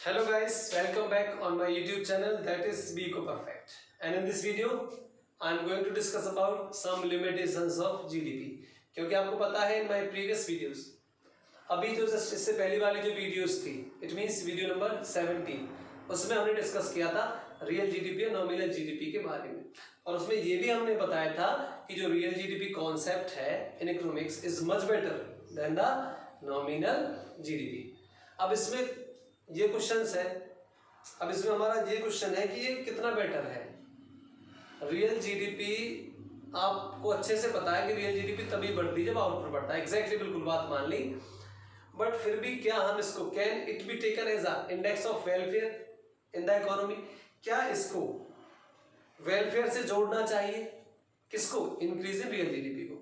Hello guys, welcome back on my YouTube channel that is Biko Perfect. And in this video, I am going to discuss about some limitations of GDP. क्योंकि आपको पता है in my previous videos, अभी जो just इससे पहली वाली जो वीडियोस थी, it means वीडियो नंबर 17, उसमें हमने डिस्कस किया था रियल जीडीपी और नॉमिनल जीडीपी के बारे में, और उसमें ये भी हमने बताया था कि जो रियल जीडीपी कॉन्सेप्ट है in economics is much better than the nominal GDP. अब इसमें ये क्वेश्चंस है, अब इसमें हमारा ये क्वेश्चन है कि ये कितना बेटर है। रियल जीडीपी आपको अच्छे से पता है कि रियल जीडीपी तभी बढ़ती है जब आउटपुट बढ़ता है, एग्जैक्टली बिल्कुल बात मान ली, बट फिर भी क्या हम इसको can it be taken as a index of welfare in the economy, क्या इसको वेलफेयर से जोड़ना चाहिए? किसको? इंक्रीज इन रियल जीडीपी को,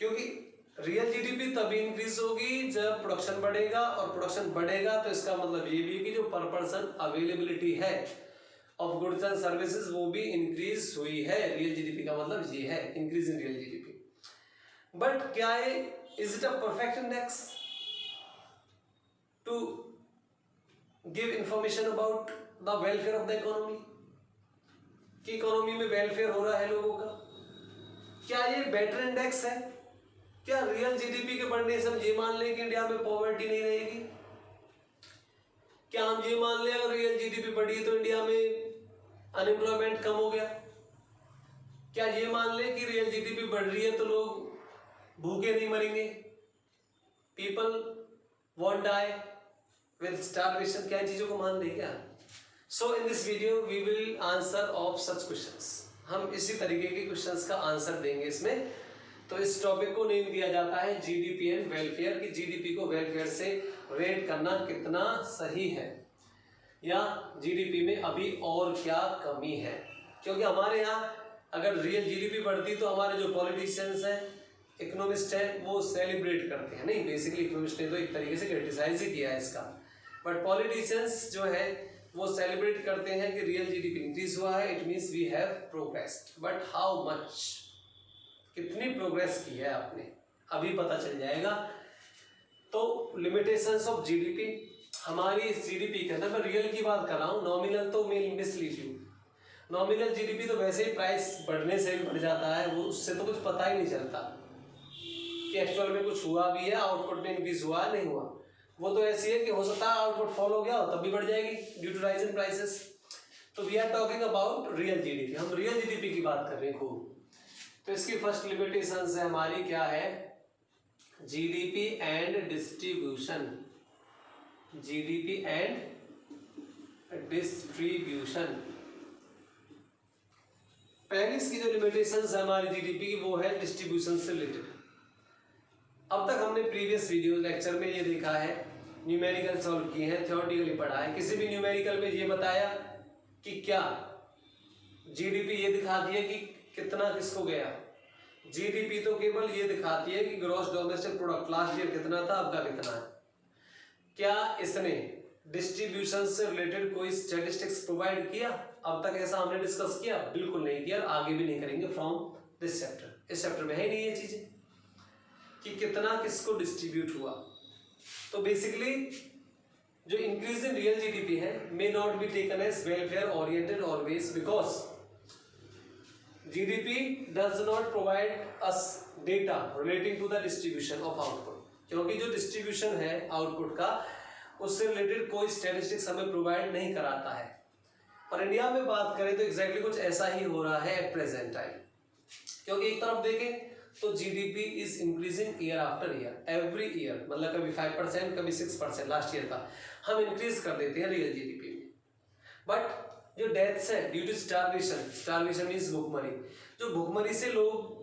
क्योंकि रियल जीडीपी तभी इंक्रीज होगी जब प्रोडक्शन बढ़ेगा, और प्रोडक्शन बढ़ेगा तो इसका मतलब ये भी है कि जो पर पर्सन अवेलेबिलिटी है ऑफ गुड्स एंड सर्विसेज वो भी इंक्रीज हुई है। रियल जीडीपी का मतलब ये है increase in real GDP. But क्या है, is it a perfect index to give information about the welfare of the economy, कि इकोनॉमी में वेलफेयर हो रहा है लोगों का? क्या ये बेटर इंडेक्स है? क्या रियल जीडीपी के बढ़ने से हम ये मान लें कि इंडिया में पॉवर्टी नहीं रहेगी? क्या हम ये मान लें अगर रियल जीडीपी बढ़ी तो इंडिया में अनएम्प्लॉयमेंट कम हो गया? क्या ये मान लें कि रियल जीडीपी बढ़ रही है तो लोग भूखे नहीं मरेंगे, people won't die with starvation? क्या चीजों को मान लें क्या? So in this video we will answer of such questions. हम इसी तरीके के क्वेश्चंस का आंसर देंगे इसमें। तो इस टॉपिक को नेम दिया जाता है जीडीपी एंड वेलफेयर, कि जीडीपी को वेलफेयर से रेट करना कितना सही है, या जीडीपी में अभी और क्या कमी है। क्योंकि हमारे यहाँ अगर रियल जीडीपी बढ़ती तो हमारे जो पॉलिटिशियंस हैं, इकोनॉमिस्ट हैं, वो सेलिब्रेट करते हैं। नहीं, बेसिकली इकोनॉमिस्ट ने तो एक तरीके से क्रिटिसाइज ही किया है इसका, बट पॉलिटिशियंस जो है वो सेलिब्रेट करते हैं कि रियल जीडीपी इंक्रीज हुआ है, it means we have progressed. But how much, कितनी प्रोग्रेस की है आपने, अभी पता चल जाएगा। तो लिमिटेशंस ऑफ जीडीपी, हमारी जीडीपी के अंदर, मैं रियल की बात कर रहा हूँ, नॉमिनल तो मैं मिसलीड यू। नॉमिनल जीडीपी तो वैसे ही प्राइस बढ़ने से भी बढ़ जाता है, वो उससे तो कुछ पता ही नहीं चलता कि एक्चुअल में कुछ हुआ भी है, आउटपुट में इंक्रीज हुआ नहीं हुआ। वो तो ऐसी है कि हो सकता है आउटपुट फॉल हो गया हो तब भी बढ़ जाएगी due to rise in prices. तो we are talking about real GDP, हम रियल जीडीपी की बात कर रहे हैं खूब। तो इसकी फर्स्ट लिमिटेशन है हमारी क्या है? GDP and distribution, GDP and distribution. पहली इसकी जो लिमिटेशन है हमारी जीडीपी की वो है डिस्ट्रीब्यूशन से रिलेटेड। अब तक हमने प्रीवियस वीडियो लेक्चर में ये देखा है, न्यूमेरिकल सॉल्व किए हैं, थ्योरेटिकली पढ़ा है। किसी भी न्यूमेरिकल में ये बताया कि क्या जीडीपी ये दिखा दिया कि कितना किसको गया। जीडीपी तो केवल ये दिखाती है कि gross domestic product last year कितना था, अब का कितना है। क्या इसने डिस्ट्रीब्यूशन से रिलेटेड कोई स्टैटिस्टिक्स प्रोवाइड किया? अब तक ऐसा हमने डिस्कस किया? बिल्कुल नहीं किया, आगे भी नहीं करेंगे फ्रॉम दिस चैप्टर। इस चैप्टर में है नहीं ये चीजें कि कितना किसको डिस्ट्रीब्यूट हुआ। तो बेसिकली जो इंक्रीज इन रियल जीडीपी है may not be taken as welfare oriented always, because GDP does not provide us data relating to the distribution of output, क्योंकि जो डिस्ट्रीब्यूशन है आउटपुट का उससे रिलेटेड कोई स्टैटिस्टिक्स हमें प्रोवाइड नहीं कराता है। और इंडिया में बात करें तो एग्जैक्टली कुछ ऐसा ही हो रहा है एट प्रेजेंट टाइम, क्योंकि एक तरफ देखें तो GDP is increasing year after year, every year, मतलब कभी 5%, कभी 6%, लास्ट ईयर का हम इंक्रीज कर देते हैं रियल जीडीपी में। बट जो डेथ्स है due to starvation, starvation means भूखमरी, जो भूखमरी से लोग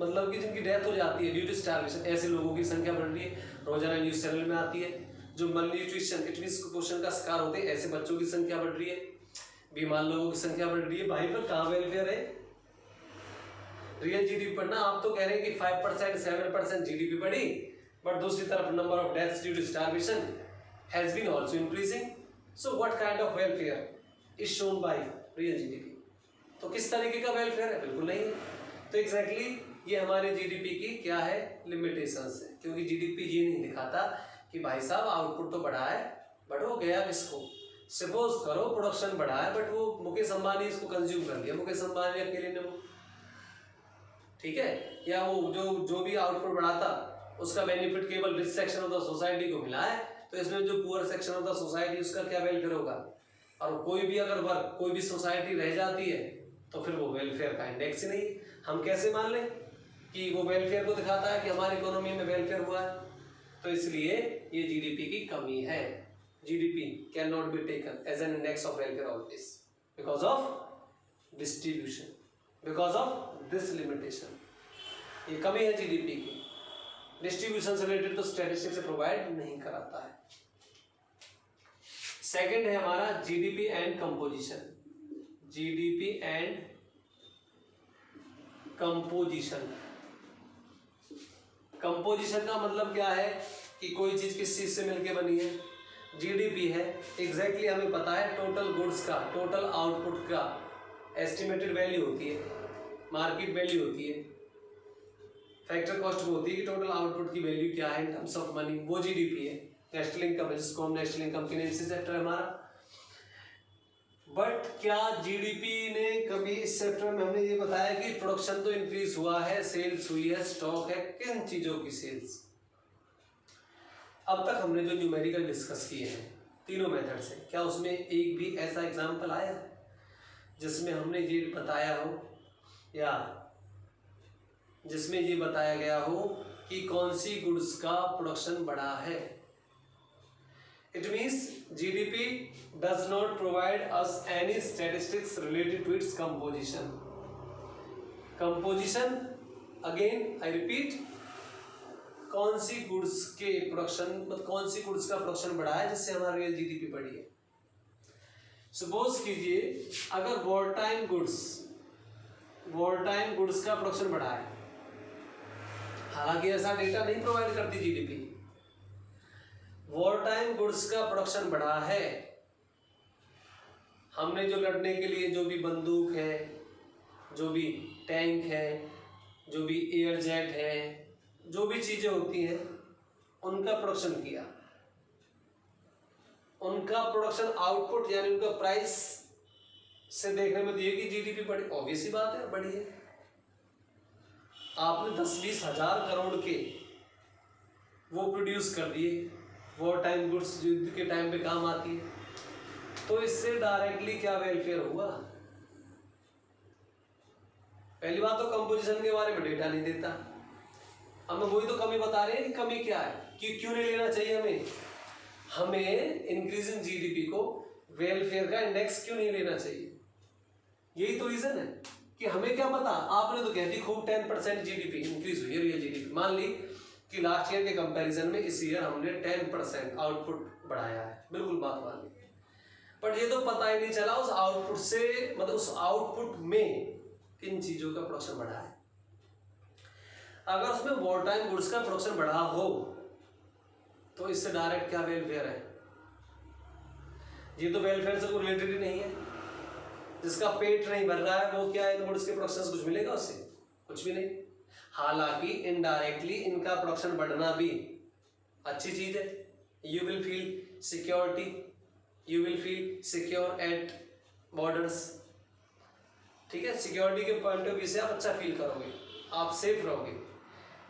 मतलब कि जिनकी डेथ हो जाती है ड्यू टू स्टारवेशन, ऐसे लोगों की संख्या बढ़ रही है, रोजाना न्यूज चैनल में आती है। जो मलन्यूट्रिशन, इट मीन्स कुपोषण का शिकार होते हैं, ऐसे बच्चों की संख्या बढ़ रही है, बीमार लोगों की संख्या बढ़ रही है। भाई पर कहाँ वेलफेयर है? रियल जीडीपी बढ़ना, आप तो कह रहे हैं कि 5%, 7% जीडीपी बढ़ी, बट दूसरी तरफ number of deaths due to starvation has been also increasing. So what kind of welfare is shown by real GDP? तो किस तरीके का वेलफेयर है? बिल्कुल नहीं है। तो एग्जैक्टली ये हमारे जीडीपी की क्या है? लिमिटेशंस है, क्योंकि जीडीपी ये नहीं दिखाता कि भाई साहब आउटपुट तो बढ़ा है बट वो गया किसको? सपोज करो प्रोडक्शन बढ़ा है बट वो मुकेश अंबानी इसको कंज्यूम कर लिया, मुकेश अंबानी अकेले ने वो, ठीक है, या वो जो भी आउटपुट बढ़ाता उसका बेनिफिट केवल rich section of the society को मिला है, तो इसमें जो poor section of the society उसका क्या वेलफेयर होगा? और कोई भी अगर वर्ग, कोई भी सोसाइटी रह जाती है तो फिर वो वेलफेयर का इंडेक्स ही नहीं। हम कैसे मान लें कि वो वेलफेयर को दिखाता है कि हमारी इकोनॉमी में वेलफेयर हुआ है? तो इसलिए ये जीडीपी की कमी है। GDP can not be taken as an index of welfare always because of distribution, because of this limitation. ये कमी है जीडीपी की, डिस्ट्रीब्यूशन से रिलेटेड तो स्टैटिस्टिक्स से प्रोवाइड नहीं कराता है। सेकंड है हमारा GDP and composition. GDP and composition. Composition का मतलब क्या है कि कोई चीज किस चीज से मिलके बनी है? जीडीपी है, एग्जैक्टली हमें पता है टोटल गुड्स का, टोटल आउटपुट का एस्टिमेटेड वैल्यू होती है, मार्केट वैल्यू होती है, फैक्टर कॉस्ट वो होती है कि टोटल आउटपुट की वैल्यू क्या है इन टर्म्स ऑफ मनी, वो जीडीपी है। नेशनल इनकम है जिसको हम नेशनल इनकम के नेम से चैप्टर है हमारा। बट क्या जीडीपी ने कभी इस चैप्टर में हमने ये बताया कि प्रोडक्शन तो इंक्रीज हुआ है, सेल्स हुई है, स्टॉक है, किन चीजों की सेल्स? अब तक हमने जो न्यूमेरिकल डिस्कस किए हैं तीनों मेथड से, क्या उसमें एक भी ऐसा एग्जांपल आया जिसमें हमने ये बताया हो या जिसमें ये बताया गया हो कि कौन सी गुड्स का प्रोडक्शन बढ़ा है? It means GDP does not provide us any statistics related to its composition. Composition, again I repeat, कौन सी गुड्स के प्रोडक्शन, मतलब कौन सी गुड्स का प्रोडक्शन बढ़ा है जिससे हमारी रियल जीडीपी बढ़ी है। सपोज कीजिए अगर वॉर टाइम गुड्स का प्रोडक्शन बढ़ा है, हालांकि ऐसा डेटा नहीं प्रोवाइड करती जीडीपी, वॉर टाइम गुड्स का प्रोडक्शन बढ़ा है, हमने जो लड़ने के लिए जो भी बंदूक है, जो भी टैंक है, जो भी एयर जेट है, जो भी चीजें होती हैं उनका प्रोडक्शन किया, उनका प्रोडक्शन आउटपुट यानी उनका प्राइस से देखने में दिए कि जीडीपी बढ़ी, ऑब्वियस ही बात है बढ़ी है। आपने 10-20 हजार करोड़ के वो प्रोड्यूस कर दिए, वॉर टाइम गुड्स युद्ध के टाइम पे काम आती है, तो इससे डायरेक्टली क्या वेलफेयर हुआ? पहली बात तो कंपोजिशन के बारे में डेटा नहीं देता। हमें वही तो कमी बता रहे हैं कि कमी क्या है, कि क्यों नहीं लेना चाहिए हमें इंक्रीजिंग जीडीपी को वेलफेयर का इंडेक्स क्यों नहीं लेना चाहिए? यही तो रीजन है कि हमें क्या पता। आपने तो कहती खूब 10% जीडीपी इंक्रीज हुई है, रियल जीडीपी मान ली कि लास्ट ईयर के कंपैरिजन में इस ईयर हमने 10% आउटपुट बढ़ाया है, बिल्कुल बात मान ली, बट ये तो पता ही नहीं चला उस आउटपुट से, मतलब उस आउटपुट में किन चीजों का प्रोडक्शन बढ़ा है। अगर उसमें वॉर टाइम गुड्स का प्रोडक्शन बढ़ा हो तो इससे डायरेक्ट क्या वेलफेयर है? ये तो वेलफेयर से कोई रिलेटेड ही नहीं है। जिसका पेट नहीं भर रहा है वो क्या इन गुड्स के प्रोडक्शन से कुछ मिलेगा उससे? कुछ भी नहीं। हालांकि इनडायरेक्टली इनका प्रोडक्शन बढ़ना भी अच्छी चीज है। You will feel security, you will feel secure at borders, ठीक है, सिक्योरिटी के पॉइंट ऑफ व्यू से आप अच्छा फील करोगे, आप सेफ रहोगे।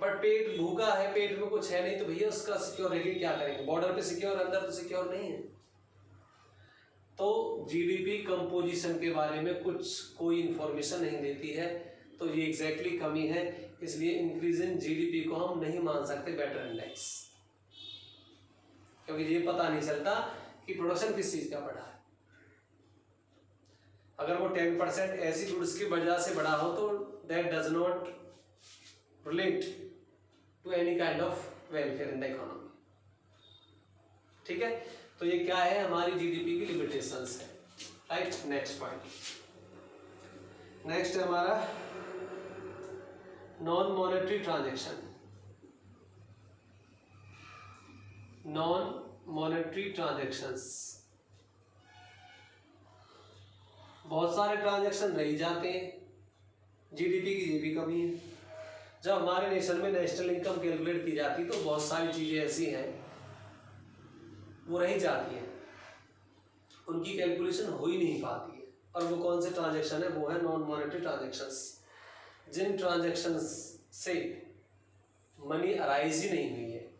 बट पेट भूखा है, पेट में कुछ है नहीं, तो भैया उसका सिक्योर रहेगी क्या करेंगे? बॉर्डर पे सिक्योर, अंदर तो सिक्योर नहीं है। तो जीडीपी कंपोजिशन के बारे में कोई इंफॉर्मेशन नहीं देती है, तो ये एग्जैक्टली कमी है। इसलिए इंक्रीज इन जीडीपी को हम नहीं मान सकते बेटर इंडेक्स, क्योंकि ये पता नहीं चलता कि प्रोडक्शन किस चीज का बढ़ा है। अगर वो 10% ऐसी गुड्स की वजह से बढ़ा हो तो that does not relate to any kind of welfare in the economy, ठीक है। तो ये क्या है, हमारी जीडीपी की लिमिटेशंस है, राइट। नेक्स्ट पॉइंट, नेक्स्ट है हमारा non monetary transaction. Non monetary transactions, बहुत सारे ट्रांजैक्शन रह जाते हैं, जीडीपी की ये भी कमी है। जब हमारे नेशन में नेशनल इनकम कैलकुलेट की जाती तो बहुत सारी चीजें ऐसी हैं वो रह जाती है, उनकी कैलकुलेशन हो ही नहीं पाती है। और वो कौन से ट्रांजैक्शन है? वो है नॉन मॉनेटरी ट्रांजैक्शंस, जिन ट्रांजैक्शंस से मनी अराइज ही नहीं हुई है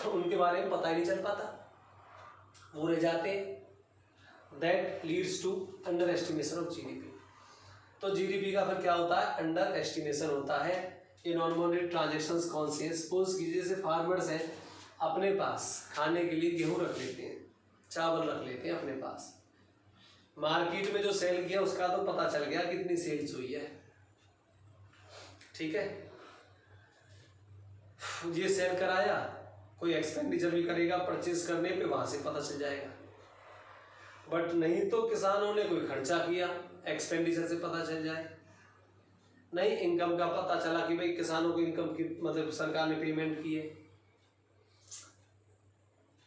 उनके बारे में पता ही नहीं चल पाता, वो रह जाते हैं। That leads to under estimation of GDP. तो जीडीपी का फिर क्या होता है? अंडर एस्टिमेशन होता है। ये नॉन मॉनेटरी ट्रांजैक्शंस कौन सी है? सपोज कीजिए जैसे फार्मर्स हैं, अपने पास खाने के लिए गेहूं रख लेते हैं, चावल रख लेते हैं अपने पास, मार्केट में जो सेल किया उसका तो पता चल गया कितनी सेल्स हुई है, ठीक है, ये सेल कराया, कोई एक्सपेंडिचर भी करेगा परचेज करने पे, वहां से पता चल जाएगा। बट नहीं तो किसानों ने कोई खर्चा किया, एक्सपेंडिचर से पता चल जाए। नहीं, इनकम का पता चला कि भाई किसानों को इनकम की मतलब सरकार ने पेमेंट की है।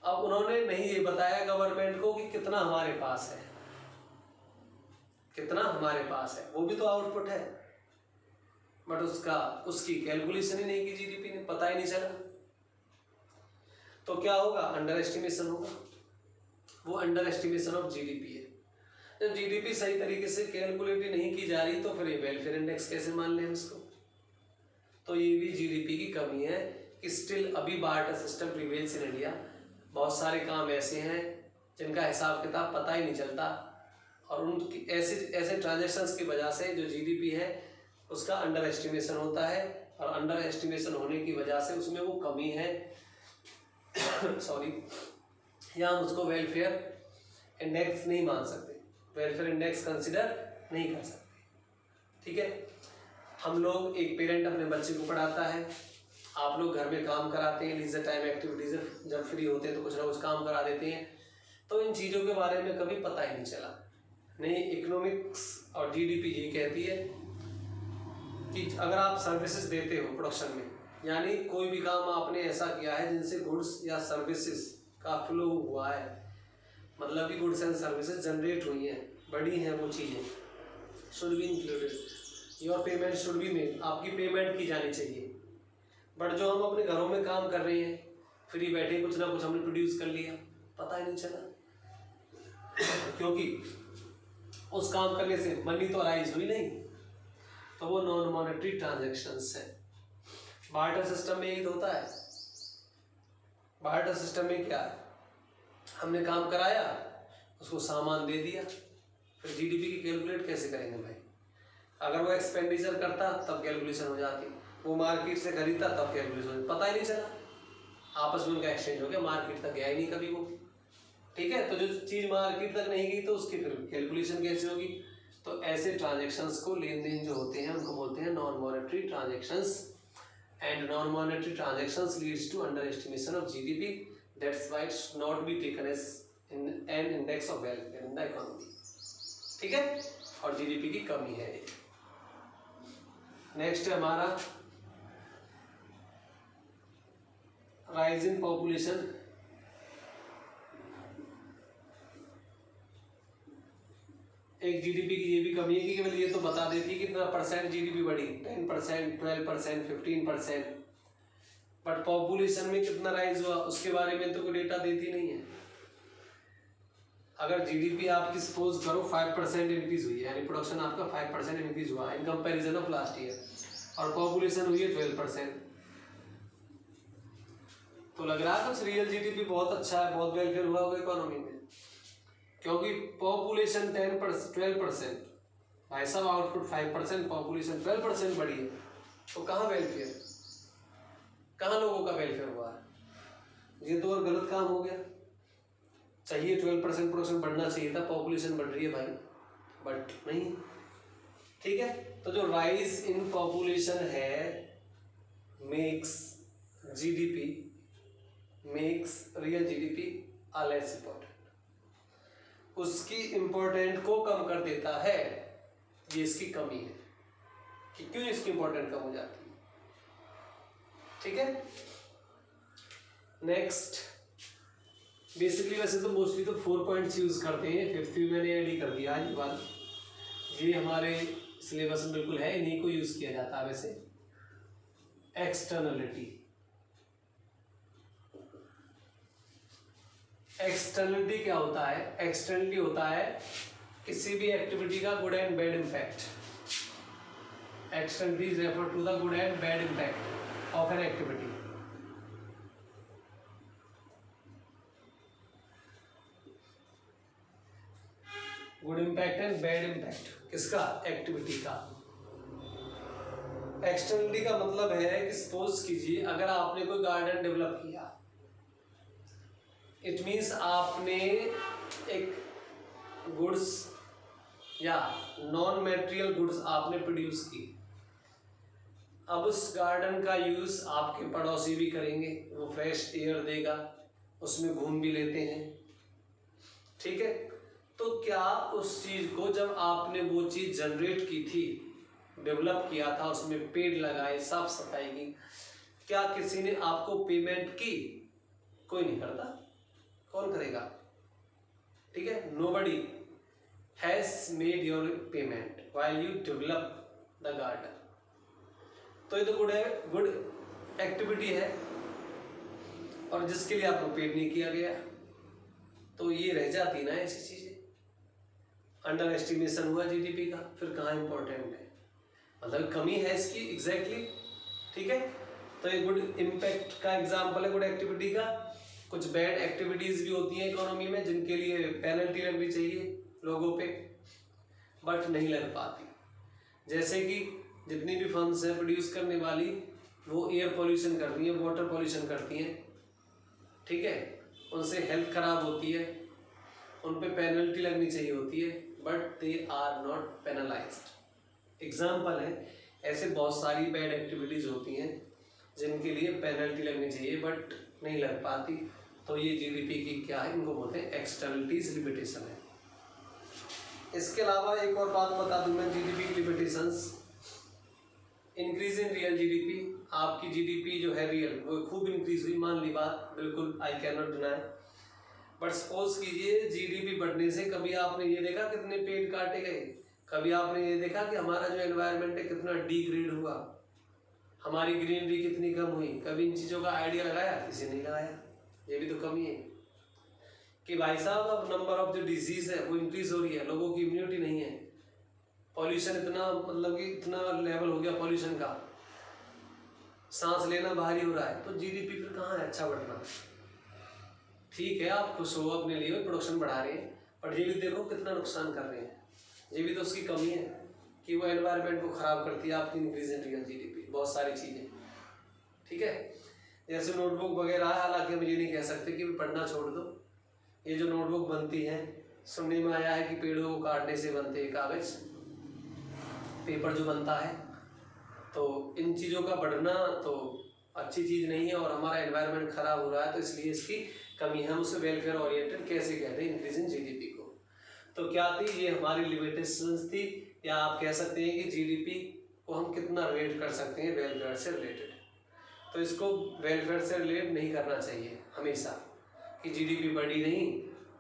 अब उन्होंने नहीं ये बताया गवर्नमेंट को कि कितना हमारे पास है, कितना हमारे पास है, वो भी तो आउटपुट है, बट उसकी कैलकुलेशन ही नहीं की जीडीपी ने, पता ही नहीं चला। तो क्या होगा? अंडर एस्टिमेशन होगा। वो अंडर एस्टिमेशन ऑफ जीडीपी है। जब जीडीपी सही तरीके से कैलकुलेट ही नहीं की जा रही तो फिर ये वेलफेयर इंडेक्स कैसे मान लें इसको? तो ये भी जीडीपी की कमी है कि स्टिल अभी barter system prevails in India. बहुत सारे काम ऐसे हैं जिनका हिसाब किताब पता ही नहीं चलता, और उनकी ऐसे ट्रांजैक्शंस की वजह से जो जीडीपी है उसका अंडर एस्टिमेशन होता है, और अंडर एस्टिमेशन होने की वजह से उसमें वो कमी है सॉरी, यहाँ हम उसको वेलफेयर इंडेक्स नहीं मान सकते, वेलफेयर इंडेक्स कंसिडर नहीं कर सकते, ठीक है। हम लोग, एक पेरेंट अपने बच्चे को पढ़ाता है, आप लोग घर में काम कराते हैं, लीजर टाइम एक्टिविटीज जब फ्री होते हैं तो कुछ ना कुछ काम करा देते हैं, तो इन चीज़ों के बारे में कभी पता ही नहीं चला। नहीं, इकोनॉमिक्स और जीडीपी ये कहती है कि अगर आप सर्विसेज देते हो प्रोडक्शन में, यानी कोई भी काम आपने ऐसा किया है जिनसे गुड्स या सर्विसेज का फ्लो हुआ है, मतलब कि गुड्स एंड सर्विसेज जनरेट हुई हैं, बढ़ी हैं वो चीज़ें, should be included, your payment should be made, आपकी पेमेंट की जानी चाहिए। बट जो हम अपने घरों में काम कर रहे हैं, फ्री बैठे कुछ ना कुछ हमने प्रोड्यूस कर लिया, पता ही नहीं चला क्योंकि उस काम करने से मनी तो अराइज हुई नहीं, तो वो नॉन मॉनेटरी ट्रांजैक्शंस है। बार्टर सिस्टम में यही तो होता है। बार्टर सिस्टम में क्या है? हमने काम कराया, उसको सामान दे दिया, फिर जीडीपी की कैलकुलेट कैसे करेंगे भाई? अगर वो एक्सपेंडिचर करता तब कैलकुलेशन हो जाती, वो मार्केट से खरीदता तब कैलकुलेशन, पता ही नहीं चला, आपस में उनका एक्सचेंज हो गया, मार्केट तक गया ही नहीं कभी वो, ठीक है। तो जो चीज़ मार्केट तक नहीं गई तो उसकी फिर कैलकुलेशन कैसे होगी? तो ऐसे ट्रांजेक्शन्स को, लेन देन जो होते हैं उनको बोलते हैं non monetary transactions, and non monetary transactions leads to under estimation of GDP, that's why it should not be taken as an index of welfare in the economy, ठीक है। और जीडीपी की कमी है। नेक्स्ट है हमारा राइज इन पॉपुलेशन। एक GDP की ये भी कमी है कि केवल ये तो बता देती है कितना परसेंट जीडीपी बढ़ी, 10%, 12%, 15%, बट पॉपुलेशन में कितना राइज हुआ उसके बारे में तो कोई डेटा देती नहीं है। अगर जीडीपी आपकी सपोज करो 5% इंक्रीज हुई है, यानी प्रोडक्शन आपका 5% इंक्रीज हुआ in comparison of last year, और पॉपुलेशन हुई है 12%, तो लग रहा है कुछ रियल जीडीपी बहुत अच्छा है, बहुत वेलफेयर हुआ होगा इकोनॉमी में, क्योंकि पॉपुलेशन 12%, भाई साहब आउटपुट 5%, पॉपुलेशन 12% बढ़ी है, तो कहाँ वेलफेयर, कहाँ लोगों का वेलफेयर हुआ है? ये तो और गलत काम हो गया। चाहिए 12% प्रोडक्शन बढ़ना चाहिए था, पॉपुलेशन बढ़ रही है भाई, बट नहीं, ठीक है। तो जो राइज इन पॉपुलेशन है makes GDP, makes real GDP less important, उसकी इंपॉर्टेंट को कम कर देता है। ये इसकी कमी है कि क्यों इसकी इंपॉर्टेंट कम हो जाती है, ठीक है। नेक्स्ट, बेसिकली वैसे तो मोस्टली तो 4 पॉइंट्स यूज करते हैं, 5th भी मैंने ऐड ही कर दिया आज बात, ये हमारे सिलेबस में बिल्कुल है, इन्हीं को यूज किया जाता है। वैसे एक्सटर्नलिटी, एक्सटर्नलिटी क्या होता है? एक्सटर्नलिटी होता है किसी भी एक्टिविटी का good and bad impact. Externality is refer to the good and bad impact of an activity. Good impact and bad impact किसका? एक्टिविटी का। एक्सटर्नलिटी का मतलब है कि सपोज कीजिए अगर आपने कोई गार्डन डेवलप किया, इट मीन्स आपने एक गुड्स या नॉन मैटेरियल गुड्स आपने प्रोड्यूस की। अब उस गार्डन का यूज आपके पड़ोसी भी करेंगे, वो फ्रेश एयर देगा, उसमें घूम भी लेते हैं, ठीक है। तो क्या उस चीज को जब आपने वो चीज जनरेट की थी, डेवलप किया था, उसमें पेड़ लगाए, साफ सफाई की, क्या किसी ने आपको पेमेंट की? कोई नहीं करता। कौन करेगा? ठीक है, nobody has made your payment while you develop the garden. तो ये तो गुड है, गुड एक्टिविटी है, और जिसके लिए आपको पेड नहीं किया गया, तो ये रह जाती ना ऐसी चीजें। अंडर एस्टिमेशन हुआ जीडीपी का, फिर कहाँ इंपॉर्टेंट है, मतलब कमी है इसकी एग्जैक्टली, ठीक है। तो ये गुड इम्पैक्ट का एग्जाम्पल है गुड एक्टिविटी का। कुछ बैड एक्टिविटीज भी होती हैं इकोनॉमी में जिनके लिए पेनल्टी लगनी चाहिए लोगों पे, बट नहीं लग पाती। जैसे कि जितनी भी फर्म्स हैं प्रोड्यूस करने वाली, वो एयर पोल्यूशन कर रही हैं, वाटर पोल्यूशन करती हैं, ठीक है, उनसे हेल्थ खराब होती है, उन पे पेनल्टी लगनी चाहिए होती है, but they are not penalised. Example है, ऐसे बहुत सारी बैड एक्टिविटीज होती हैं जिनके लिए पेनल्टी लगनी चाहिए बट नहीं लग पाती। तो ये जीडीपी की क्या है, इनको बोलते हैं एक्सटर्नलिटीज, लिमिटेशन है। इसके अलावा एक और बात बता दूं मैं, जीडीपी की limitations. Increase in real GDP, आपकी जीडीपी जो है रियल वो खूब इंक्रीज हुई, मान ली बात, बिल्कुल I can not deny. But suppose कीजिए जीडीपी बढ़ने से कभी आपने ये देखा कितने पेड़ काटे गए, कभी आपने ये देखा कि हमारा जो एनवायरनमेंट है कितना डिग्रेड हुआ, हमारी ग्रीनरी कितनी कम हुई, कभी इन चीज़ों का आइडिया लगाया? किसी ने लगाया। ये भी तो कमी है कि भाई साहब अब नंबर ऑफ जो डिजीज है वो इंक्रीज हो रही है, लोगों की इम्यूनिटी नहीं है, पॉल्यूशन इतना, मतलब कि इतना लेवल हो गया पॉल्यूशन का, सांस लेना भारी हो रहा है, तो जीडीपी फिर कहाँ है अच्छा बढ़ना? ठीक है आप खुश हो अपने लिए, प्रोडक्शन बढ़ा रहे हैं, पर ये भी देखो कितना नुकसान कर रहे हैं। ये भी तो उसकी कमी है कि वो एनवायरनमेंट को खराब करती है आपकी इंक्रीज इन रियल जीडीपी, बहुत सारी चीज़ें, ठीक है। जैसे नोटबुक वगैरह है, हालांकि हम ये नहीं कह सकते कि पढ़ना छोड़ दो। ये जो नोटबुक बनती है, सुनने में आया है कि पेड़ों को काटने से बनते हैं कागज, पेपर जो बनता है, तो इन चीज़ों का बढ़ना तो अच्छी चीज़ नहीं है और हमारा एनवायरनमेंट खराब हो रहा है, तो इसलिए इसकी कमी है। हम उसे वेलफेयर ओरिएंटेड कैसे कहते हैं, इंक्रीज इन जीडीपी को। तो क्या थी ये हमारी लिमिटेशंस थी, या आप कह सकते हैं कि जीडीपी को हम कितना रेट कर सकते हैं वेलफेयर से रिलेटेड। तो इसको वेलफेयर से रिलेट नहीं करना चाहिए हमेशा कि जीडीपी बढ़ी नहीं,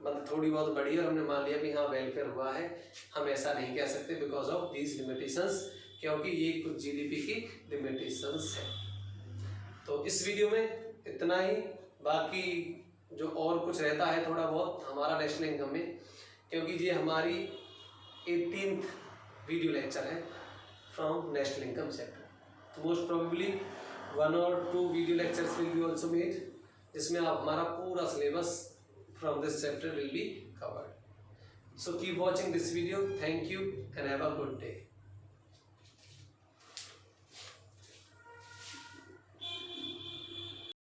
मतलब थोड़ी बहुत बढ़ी और हमने मान लिया कि हाँ वेलफेयर हुआ है, हम ऐसा नहीं कह सकते बिकॉज ऑफ दीज लिमिटेशंस, क्योंकि ये कुछ जीडीपी की लिमिटेशंस है। तो इस वीडियो में इतना ही, बाकी जो और कुछ रहता है थोड़ा बहुत हमारा नेशनल इनकम में, क्योंकि ये हमारी 18th वीडियो लेक्चर है फ्रॉम नेशनल इनकम चैप्टर। तो most probably 1 or 2 video lectures will be also made, जिसमें आप हमारा पूरा syllabus from this chapter will be covered. So keep watching this video. Thank you and have a good day.